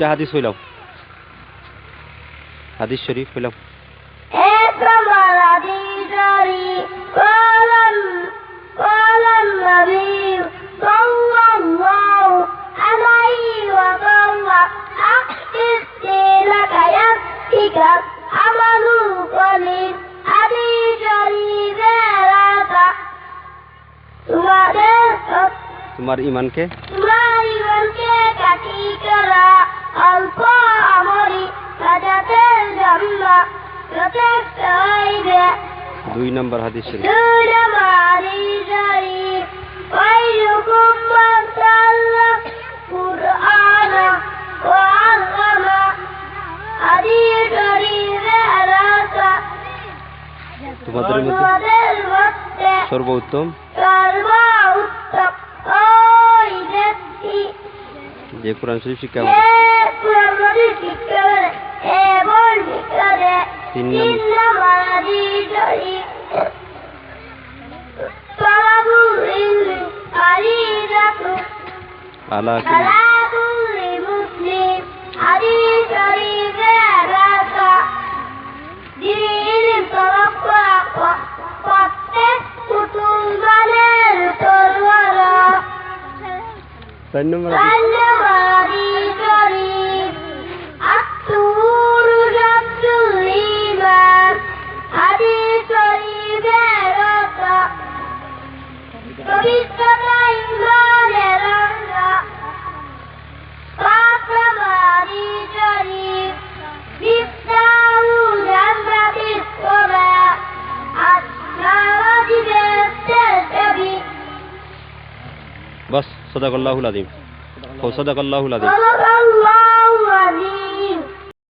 দুইটা হাদিস হইলাও, হাদিস শরীফ হইলাও। এক নম্বর হাদিস শরীফ قال النبي صلى الله عليه وسلم أحدث لك يكفيك عمل قليل حديث شريف هذا তোমার ইমানকে কাটি করা অল্প আমরি সাজাতের জন্য যথেষ্ট হইবে। 2 নম্বর হাদিস শরীফ خيركم من تعلم القرآن وعلمه حديث شريف هذا তোমাদের মধ্যে সর্বোত্তম যে কোরআন শরীফ শিক্ষা করে। 3 নম্বর আলা কুল্লি মুসলিম হাদিস শরীফ هذا দিনের তরফ প্রত্যেক কুতুবের তরওয়ারা। 4 নম্বর হাদিস শরীফ আতুর জাতুল ঈমান হাদিস শরীফ هذا পবিত্রতা ঈমানের রঙা। 5 নম্বর হাদিস শরীফ মিফতাহুল জান্নাতিস সালাহ بس صدق الله العظيم. صدق الله العظيم. صدق الله العظيم.